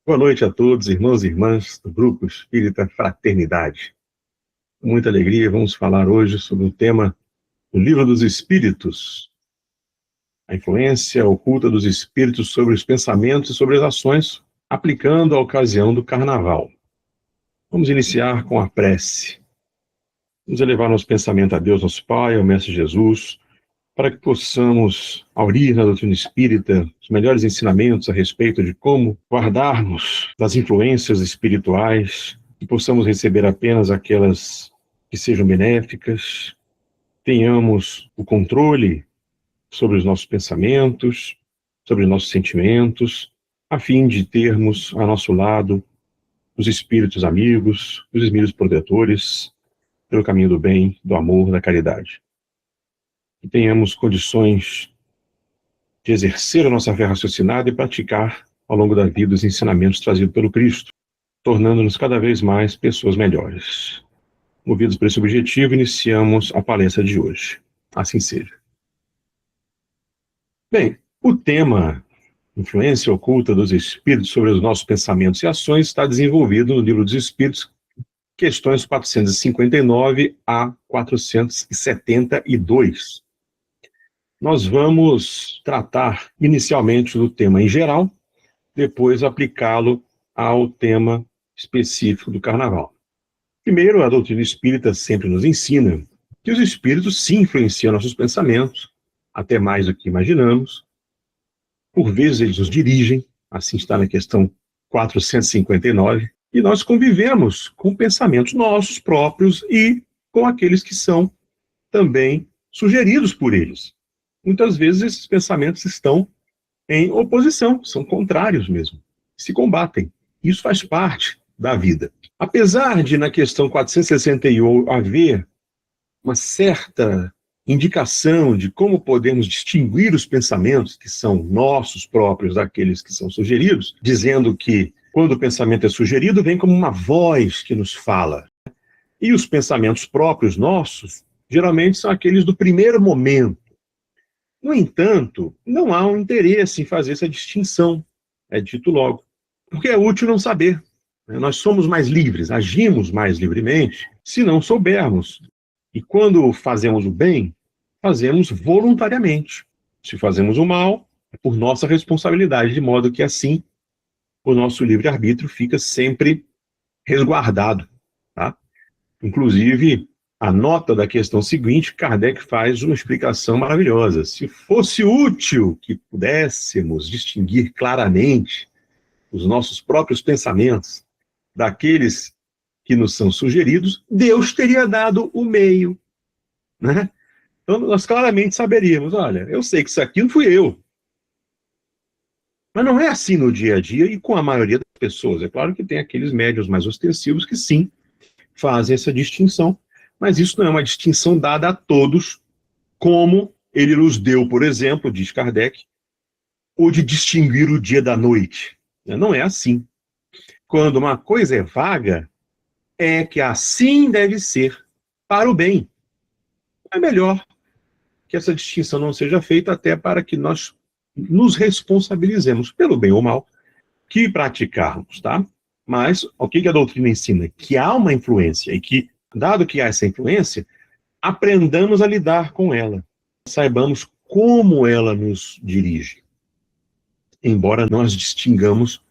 Boa noite a todos, irmãos e irmãs do Grupo Espírita Fraternidade. Com muita alegria, vamos falar hoje sobre o tema do Livro dos Espíritos, a influência oculta dos espíritos sobre os pensamentos e sobre as ações, aplicando a ocasião do Carnaval. Vamos iniciar com a prece. Vamos elevar nosso pensamento a Deus, nosso Pai, ao Mestre Jesus, para que possamos aurir na doutrina espírita os melhores ensinamentos a respeito de como guardarmos das influências espirituais e possamos receber apenas aquelas que sejam benéficas, tenhamos o controle sobre os nossos pensamentos, sobre os nossos sentimentos, a fim de termos a nosso lado os espíritos amigos, os espíritos protetores, pelo caminho do bem, do amor, da caridade. Que tenhamos condições de exercer a nossa fé raciocinada e praticar ao longo da vida os ensinamentos trazidos pelo Cristo, tornando-nos cada vez mais pessoas melhores. Movidos por esse objetivo, iniciamos a palestra de hoje. Assim seja. Bem, o tema influência oculta dos espíritos sobre os nossos pensamentos e ações está desenvolvido no Livro dos Espíritos, questões 459 a 472. Nós vamos tratar inicialmente do tema em geral, depois aplicá-lo ao tema específico do Carnaval. Primeiro, a doutrina espírita sempre nos ensina que os espíritos sim influenciam nossos pensamentos, até mais do que imaginamos. Por vezes eles nos dirigem, assim está na questão 459, e nós convivemos com pensamentos nossos próprios e com aqueles que são também sugeridos por eles. Muitas vezes esses pensamentos estão em oposição, são contrários mesmo, se combatem. Isso faz parte da vida. Apesar de, na questão 461, haver uma certa indicação de como podemos distinguir os pensamentos que são nossos próprios daqueles que são sugeridos, dizendo que quando o pensamento é sugerido, vem como uma voz que nos fala. E os pensamentos próprios nossos, geralmente são aqueles do primeiro momento. No entanto, não há um interesse em fazer essa distinção, é dito logo, porque é útil não saber. Nós somos mais livres, agimos mais livremente, se não soubermos. E quando fazemos o bem, fazemos voluntariamente. Se fazemos o mal, é por nossa responsabilidade, de modo que assim o nosso livre-arbítrio fica sempre resguardado. Tá? Inclusive, a nota da questão seguinte, Kardec faz uma explicação maravilhosa. Se fosse útil que pudéssemos distinguir claramente os nossos próprios pensamentos daqueles que nos são sugeridos, Deus teria dado o meio, né? Então, nós claramente saberíamos, olha, eu sei que isso aqui não fui eu. Mas não é assim no dia a dia e com a maioria das pessoas. É claro que tem aqueles médiuns mais ostensivos que sim, fazem essa distinção, mas isso não é uma distinção dada a todos, como ele nos deu, por exemplo, diz Kardec, ou de distinguir o dia da noite. Não é assim. Quando uma coisa é vaga, é que assim deve ser para o bem. É melhor que essa distinção não seja feita, até para que nós nos responsabilizemos pelo bem ou mal que praticarmos, tá? Mas o que a doutrina ensina? Que há uma influência e que, dado que há essa influência, aprendamos a lidar com ela. Saibamos como ela nos dirige. Embora nós distingamos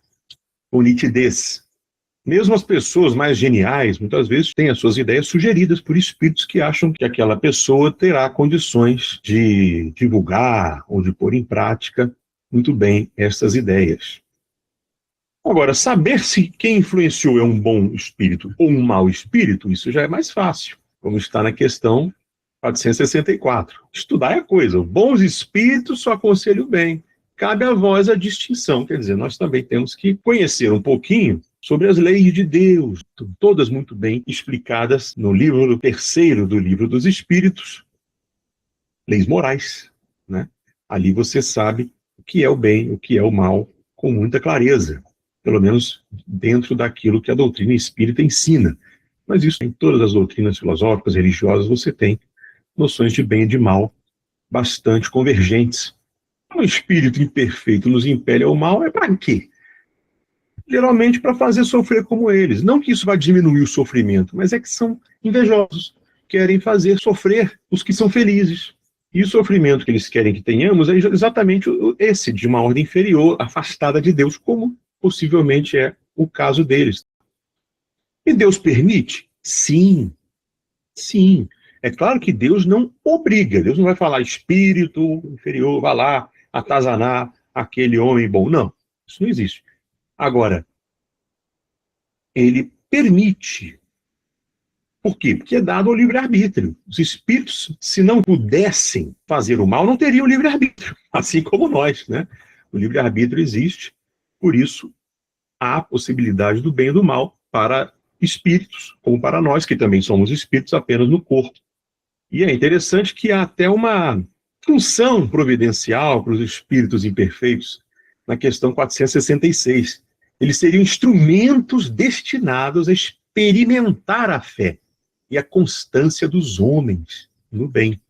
com nitidez. Mesmo as pessoas mais geniais, muitas vezes, têm as suas ideias sugeridas por espíritos que acham que aquela pessoa terá condições de divulgar ou de pôr em prática muito bem essas ideias. Agora, saber se quem influenciou é um bom espírito ou um mau espírito, isso já é mais fácil, como está na questão 464. Estudar é coisa, bons espíritos só aconselham o bem. Cabe a vós a distinção, quer dizer, nós também temos que conhecer um pouquinho sobre as leis de Deus, todas muito bem explicadas no livro terceiro do Livro dos Espíritos, leis morais, né? Ali você sabe o que é o bem, o que é o mal, com muita clareza, pelo menos dentro daquilo que a doutrina espírita ensina. Mas isso em todas as doutrinas filosóficas, religiosas, você tem noções de bem e de mal bastante convergentes. Um espírito imperfeito nos impele ao mal, é para quê? geralmente para fazer sofrer como eles. Não que isso vai diminuir o sofrimento, mas é que são invejosos, querem fazer sofrer os que são felizes. E o sofrimento que eles querem que tenhamos é exatamente esse, de uma ordem inferior, afastada de Deus, como possivelmente é o caso deles. E Deus permite? Sim, sim. É claro que Deus não obriga, Deus não vai falar espírito inferior, vá lá atazanar aquele homem bom. Não, isso não existe. Agora, ele permite. Por quê? Porque é dado ao livre-arbítrio. Os espíritos, se não pudessem fazer o mal, não teriam livre-arbítrio, assim como nós, né? O livre-arbítrio existe, por isso há a possibilidade do bem e do mal para espíritos, como para nós, que também somos espíritos apenas no corpo. E é interessante que há até uma função providencial para os espíritos imperfeitos, na questão 466. Eles seriam instrumentos destinados a experimentar a fé e a constância dos homens no bem.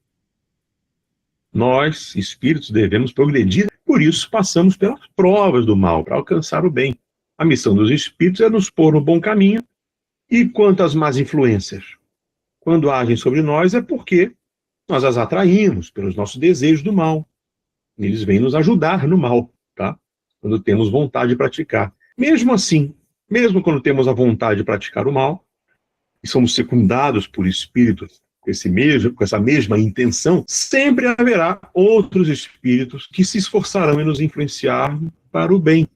Nós, espíritos, devemos progredir, por isso passamos pelas provas do mal, para alcançar o bem. A missão dos espíritos é nos pôr no bom caminho. E quanto às más influências? Quando agem sobre nós é porque nós as atraímos pelos nossos desejos do mal. Eles vêm nos ajudar no mal, tá? Quando temos vontade de praticar. Mesmo assim, mesmo quando temos a vontade de praticar o mal, e somos secundados por espíritos com essa mesma intenção, sempre haverá outros espíritos que se esforçarão em nos influenciar para o bem.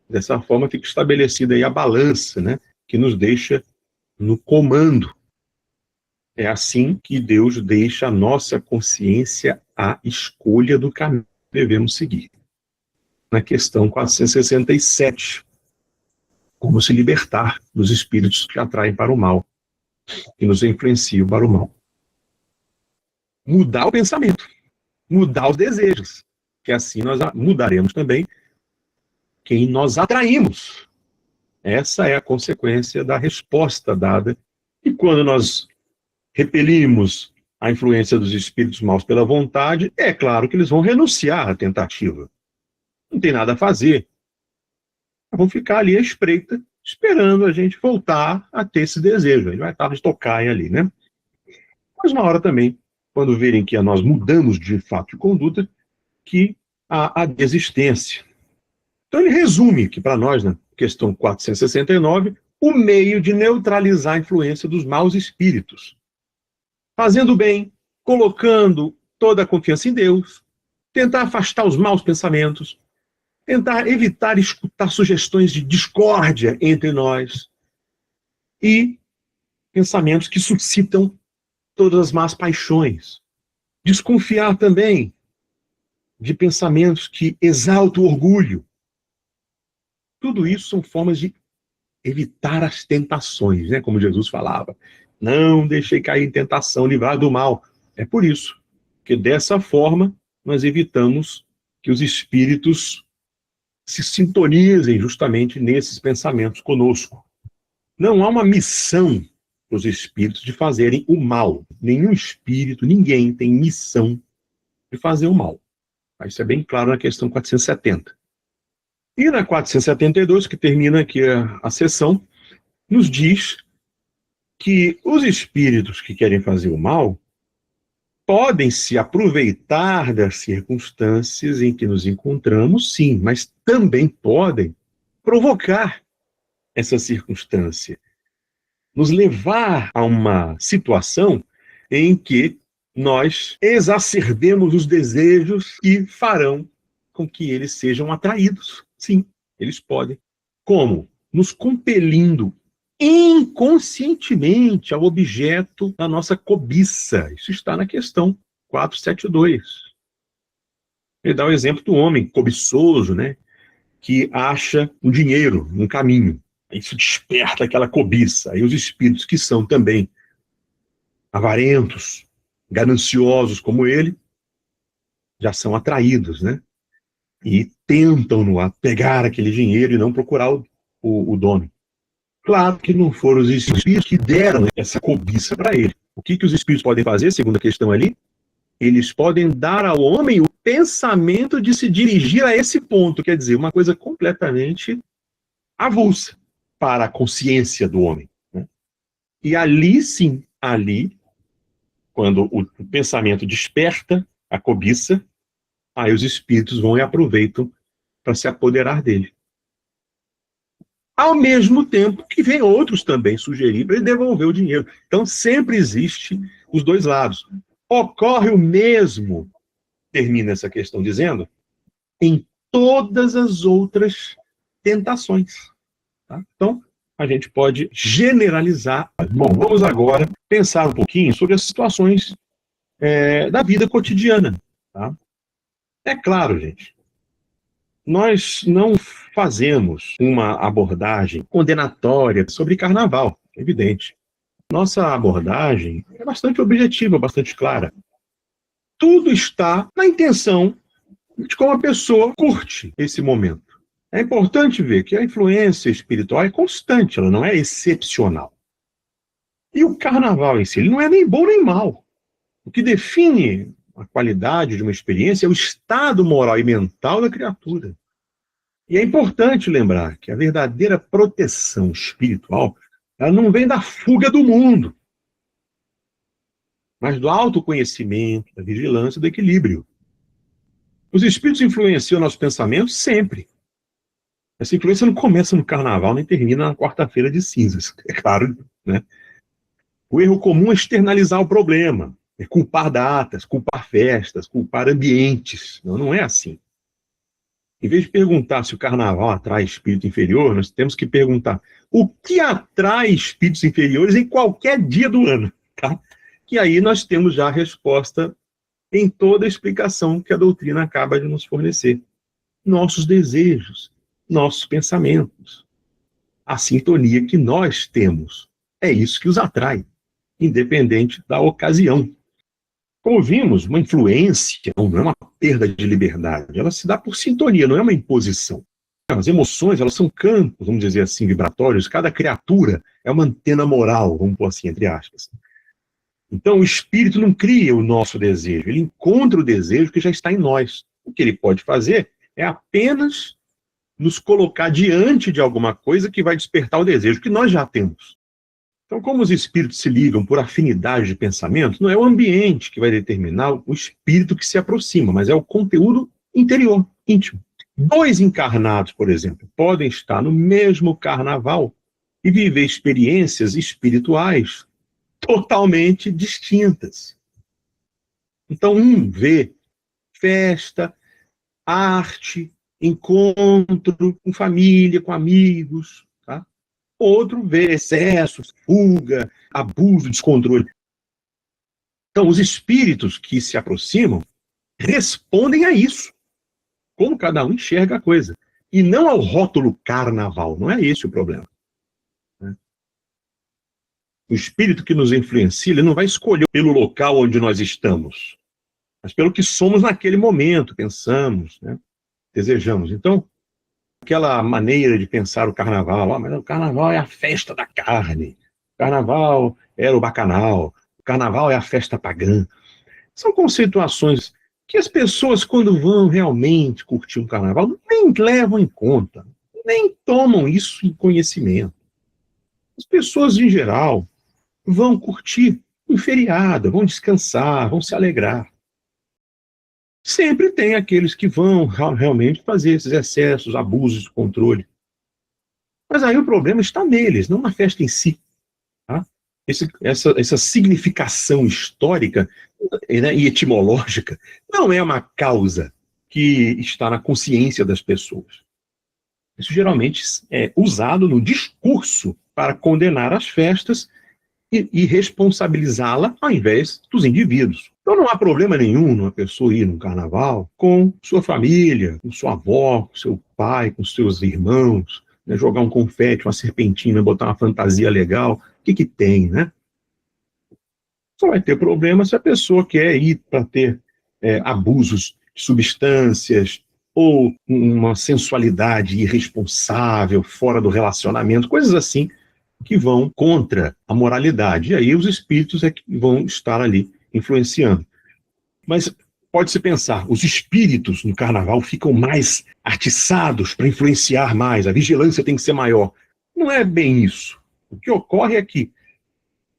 Dessa forma fica estabelecida aí a balança, né, que nos deixa no comando. É assim que Deus deixa a nossa consciência a escolha do caminho que devemos seguir. Na questão 467, como se libertar dos espíritos que atraem para o mal, que nos influenciam para o mal. Mudar o pensamento, mudar os desejos, que assim nós mudaremos também quem nós atraímos. Essa é a consequência da resposta dada. E quando nós repelimos a influência dos espíritos maus pela vontade, é claro que eles vão renunciar à tentativa. Não tem nada a fazer. Vão ficar ali à espreita, esperando a gente voltar a ter esse desejo. Ele vai estar de tocaia ali, né? Mas uma hora também, quando verem que nós mudamos de fato de conduta, que há a desistência. Então ele resume que para nós, na questão 469, o meio de neutralizar a influência dos maus espíritos. Fazendo bem, colocando toda a confiança em Deus, tentar afastar os maus pensamentos, tentar evitar escutar sugestões de discórdia entre nós e pensamentos que suscitam todas as más paixões. Desconfiar também de pensamentos que exaltam o orgulho. Tudo isso são formas de evitar as tentações, né? Como Jesus falava. Não deixei cair em tentação, livrar do mal. É por isso que dessa forma nós evitamos que os espíritos se sintonizem justamente nesses pensamentos conosco. Não há uma missão para os espíritos de fazerem o mal. Nenhum espírito, ninguém tem missão de fazer o mal. Isso é bem claro na questão 470. E na 472, que termina aqui a sessão, nos diz que os espíritos que querem fazer o mal podem se aproveitar das circunstâncias em que nos encontramos, sim, mas também podem provocar essa circunstância, nos levar a uma situação em que nós exacerbemos os desejos que farão com que eles sejam atraídos. Sim, eles podem. Como? Nos compelindo inconscientemente ao objeto da nossa cobiça. Isso está na questão 472. Ele dá o exemplo do homem cobiçoso, né, que acha um dinheiro no caminho. Isso desperta aquela cobiça. Aí os espíritos que são também avarentos, gananciosos como ele, já são atraídos, né? E tentam pegar aquele dinheiro e não procurar o dono. Claro que não foram os espíritos que deram essa cobiça para ele. O que os espíritos podem fazer, segundo a questão ali? Eles podem dar ao homem o pensamento de se dirigir a esse ponto. Quer dizer, uma coisa completamente avulsa para a consciência do homem, né? E ali sim, quando o pensamento desperta a cobiça, aí os espíritos vão e aproveitam para se apoderar dele. Ao mesmo tempo que vem outros também sugerir para ele devolver o dinheiro. Então sempre existe os dois lados. Ocorre o mesmo, termina essa questão dizendo, em todas as outras tentações. Tá? Então, a gente pode generalizar. Bom, vamos agora pensar um pouquinho sobre as situações da vida cotidiana. Tá? É claro, gente, nós não fazemos uma abordagem condenatória sobre carnaval, é evidente. Nossa abordagem é bastante objetiva, bastante clara. Tudo está na intenção de como a pessoa curte esse momento. É importante ver que a influência espiritual é constante, ela não é excepcional. E o carnaval em si, ele não é nem bom nem mal. O que define a qualidade de uma experiência é o estado moral e mental da criatura. E é importante lembrar que a verdadeira proteção espiritual, ela não vem da fuga do mundo, mas do autoconhecimento, da vigilância, do equilíbrio. Os espíritos influenciam nossos pensamentos sempre. Essa influência não começa no carnaval, nem termina na quarta-feira de cinzas, é claro, né? O erro comum é externalizar o problema, é culpar datas, culpar festas, culpar ambientes. Não, não é assim. Em vez de perguntar se o carnaval atrai espírito inferior, nós temos que perguntar o que atrai espíritos inferiores em qualquer dia do ano, tá? Que aí nós temos já a resposta em toda a explicação que a doutrina acaba de nos fornecer. Nossos desejos, nossos pensamentos, a sintonia que nós temos. É isso que os atrai, independente da ocasião. Como vimos, uma influência não é uma perda de liberdade, ela se dá por sintonia, não é uma imposição. As emoções, elas são campos, vamos dizer assim, vibratórios, cada criatura é uma antena moral, vamos pôr assim, entre aspas. Então, o espírito não cria o nosso desejo, ele encontra o desejo que já está em nós. O que ele pode fazer é apenas nos colocar diante de alguma coisa que vai despertar o desejo que nós já temos. Então, como os espíritos se ligam por afinidade de pensamento, não é o ambiente que vai determinar o espírito que se aproxima, mas é o conteúdo interior, íntimo. Dois encarnados, por exemplo, podem estar no mesmo carnaval e viver experiências espirituais totalmente distintas. Então, um vê festa, arte, encontro com família, com amigos, tá? Outro vê excessos, fuga, abuso, descontrole. Então, os espíritos que se aproximam respondem a isso, como cada um enxerga a coisa, e não ao rótulo carnaval, não é esse o problema. O espírito que nos influencia, ele não vai escolher pelo local onde nós estamos, mas pelo que somos naquele momento, pensamos, né? Desejamos. Então, aquela maneira de pensar o carnaval, mas o carnaval é a festa da carne, o carnaval era o bacanal, o carnaval é a festa pagã. São conceituações que as pessoas, quando vão realmente curtir um carnaval, nem levam em conta, nem tomam isso em conhecimento. As pessoas, em geral, vão curtir um feriado, vão descansar, vão se alegrar. Sempre tem aqueles que vão realmente fazer esses excessos, abusos, controle. Mas aí o problema está neles, não na festa em si. Tá? Essa significação histórica, né, e etimológica não é uma causa que está na consciência das pessoas. Isso geralmente é usado no discurso para condenar as festas e responsabilizá-la ao invés dos indivíduos. Então não há problema nenhum numa pessoa ir num carnaval com sua família, com sua avó, com seu pai, com seus irmãos, né, jogar um confete, uma serpentina, botar uma fantasia legal. O que tem, né? Só vai ter problema se a pessoa quer ir para ter abusos de substâncias ou uma sensualidade irresponsável, fora do relacionamento, coisas assim que vão contra a moralidade. E aí os espíritos é que vão estar ali influenciando. Mas Pode-se pensar, os espíritos no carnaval ficam mais atiçados para influenciar mais, a vigilância tem que ser maior. Não é bem isso. O que ocorre é que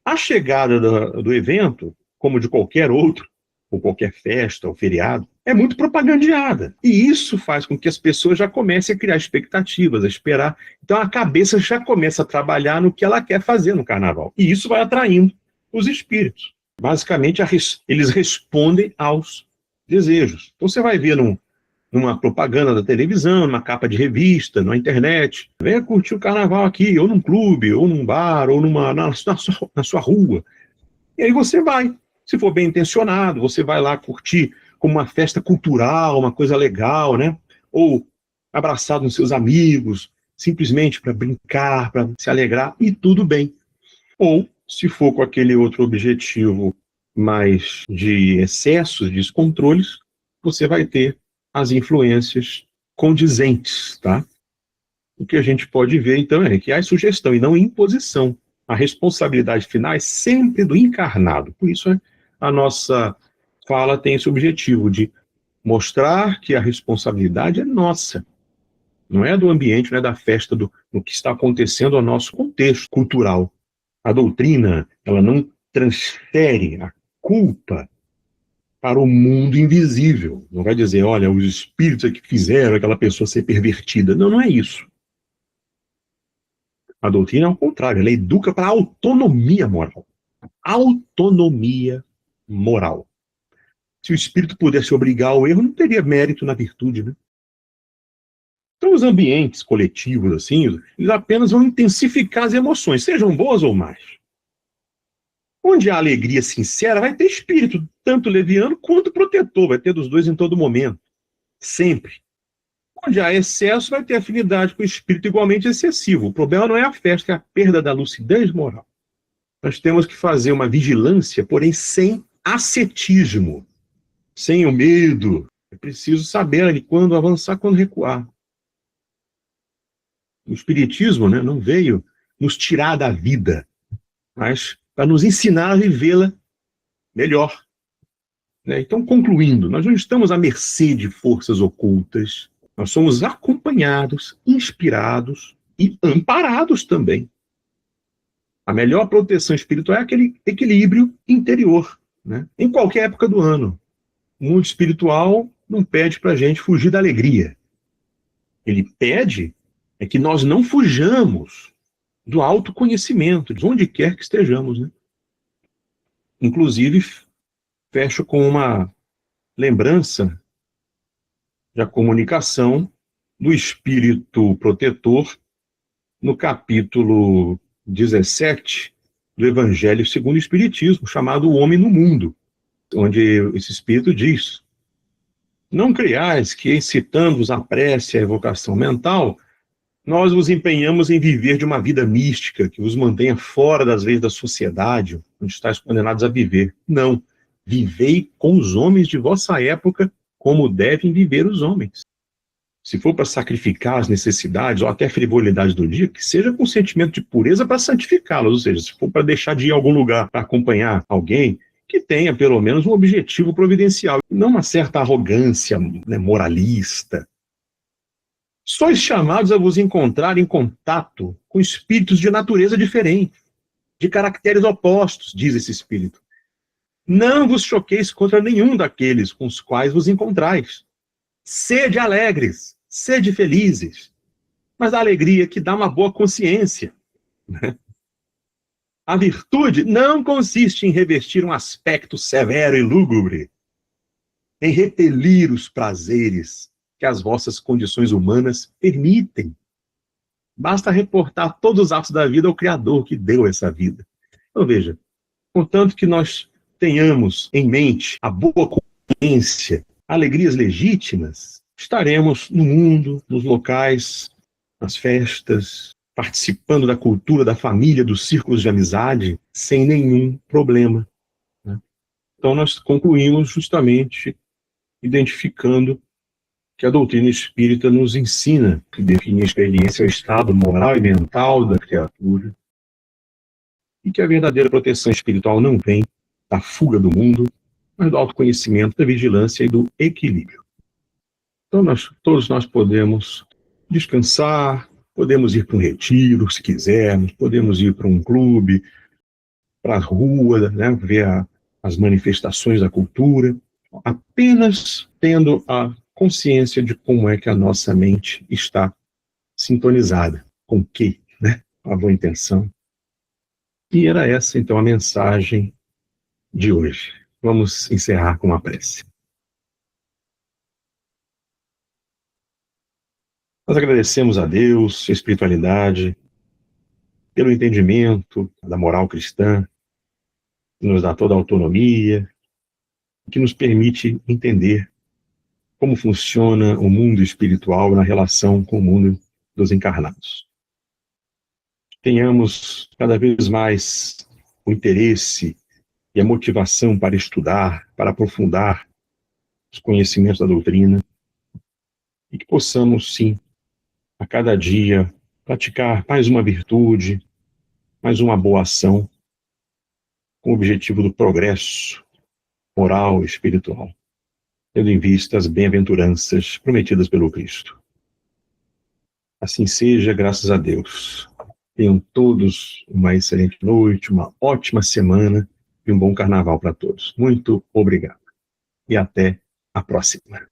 a chegada do evento, como de qualquer outro, ou qualquer festa ou feriado, é muito propagandeada. E isso faz com que as pessoas já comecem a criar expectativas, a esperar. Então a cabeça já começa a trabalhar no que ela quer fazer no carnaval. E isso vai atraindo os espíritos. Basicamente, eles respondem aos desejos. Então você vai ver numa propaganda da televisão, numa capa de revista, na internet, venha curtir o carnaval aqui, ou num clube, ou num bar, ou na sua rua. E aí você vai. Se for bem intencionado, você vai lá curtir como uma festa cultural, uma coisa legal, né? Ou abraçado nos seus amigos, simplesmente para brincar, para se alegrar, e tudo bem. Ou, se for com aquele outro objetivo mais de excessos, de descontroles, você vai ter as influências condizentes, tá? O que a gente pode ver, então, é que há sugestão e não imposição. A responsabilidade final é sempre do encarnado. Por isso, a nossa fala tem esse objetivo de mostrar que a responsabilidade é nossa. Não é do ambiente, não é da festa, do que está acontecendo ao nosso contexto cultural. A doutrina, ela não transfere a culpa para o mundo invisível. Não vai dizer, olha, os espíritos é que fizeram aquela pessoa ser pervertida. Não, não é isso. A doutrina é ao contrário, ela educa para a autonomia moral. Autonomia moral. Se o espírito pudesse obrigar ao erro, não teria mérito na virtude, né? Então, os ambientes coletivos, assim, eles apenas vão intensificar as emoções, sejam boas ou más. Onde há alegria sincera, vai ter espírito, tanto leviano quanto protetor, vai ter dos dois em todo momento, sempre. Onde há excesso, vai ter afinidade com o espírito igualmente excessivo. O problema não é a festa, é a perda da lucidez moral. Nós temos que fazer uma vigilância, porém sem ascetismo, sem o medo. É preciso saber ali quando avançar, quando recuar. O espiritismo, né, não veio nos tirar da vida, mas para nos ensinar a vivê-la melhor. Né? Então, concluindo, nós não estamos à mercê de forças ocultas, nós somos acompanhados, inspirados e amparados também. A melhor proteção espiritual é aquele equilíbrio interior, né? Em qualquer época do ano. O mundo espiritual não pede para a gente fugir da alegria. Ele pede é que nós não fujamos do autoconhecimento, de onde quer que estejamos, né? Inclusive, fecho com uma lembrança da comunicação do espírito protetor no capítulo 17 do Evangelho segundo o Espiritismo, chamado O Homem no Mundo, onde esse espírito diz: não creiais que, excitando-vos a prece e a evocação mental, nós vos empenhamos em viver de uma vida mística que vos mantenha fora das leis da sociedade, onde estáis condenados a viver. Não. Vivei com os homens de vossa época como devem viver os homens. Se for para sacrificar as necessidades ou até a frivolidade do dia, que seja com sentimento de pureza para santificá-las. Ou seja, se for para deixar de ir a algum lugar para acompanhar alguém, que tenha pelo menos um objetivo providencial, não uma certa arrogância, né, moralista. Sois chamados a vos encontrar em contato com espíritos de natureza diferente, de caracteres opostos, diz esse espírito. Não vos choqueis contra nenhum daqueles com os quais vos encontrais. Sede alegres, sede felizes, mas a alegria que dá uma boa consciência. Né? A virtude não consiste em revestir um aspecto severo e lúgubre, em repelir os prazeres que as vossas condições humanas permitem. Basta reportar todos os atos da vida ao Criador que deu essa vida. Então veja, contanto que nós tenhamos em mente a boa consciência, alegrias legítimas, estaremos no mundo, nos locais, nas festas, participando da cultura, da família, dos círculos de amizade, sem nenhum problema. Né? Então nós concluímos justamente identificando que a doutrina espírita nos ensina que define a experiência é o estado moral e mental da criatura e que a verdadeira proteção espiritual não vem da fuga do mundo, mas do autoconhecimento, da vigilância e do equilíbrio. Então, todos nós podemos descansar, podemos ir para um retiro, se quisermos, podemos ir para um clube, para a rua, né, ver as manifestações da cultura, apenas tendo a consciência de como é que a nossa mente está sintonizada, com o quê, né? Com a boa intenção. E era essa, então, a mensagem de hoje. Vamos encerrar com uma prece. Nós agradecemos a Deus, a espiritualidade, pelo entendimento da moral cristã, que nos dá toda a autonomia, que nos permite entender como funciona o mundo espiritual na relação com o mundo dos encarnados. Tenhamos cada vez mais o interesse e a motivação para estudar, para aprofundar os conhecimentos da doutrina, e que possamos, sim, a cada dia, praticar mais uma virtude, mais uma boa ação, com o objetivo do progresso moral e espiritual, tendo em vista as bem-aventuranças prometidas pelo Cristo. Assim seja, graças a Deus. Tenham todos uma excelente noite, uma ótima semana e um bom carnaval para todos. Muito obrigado. E até a próxima.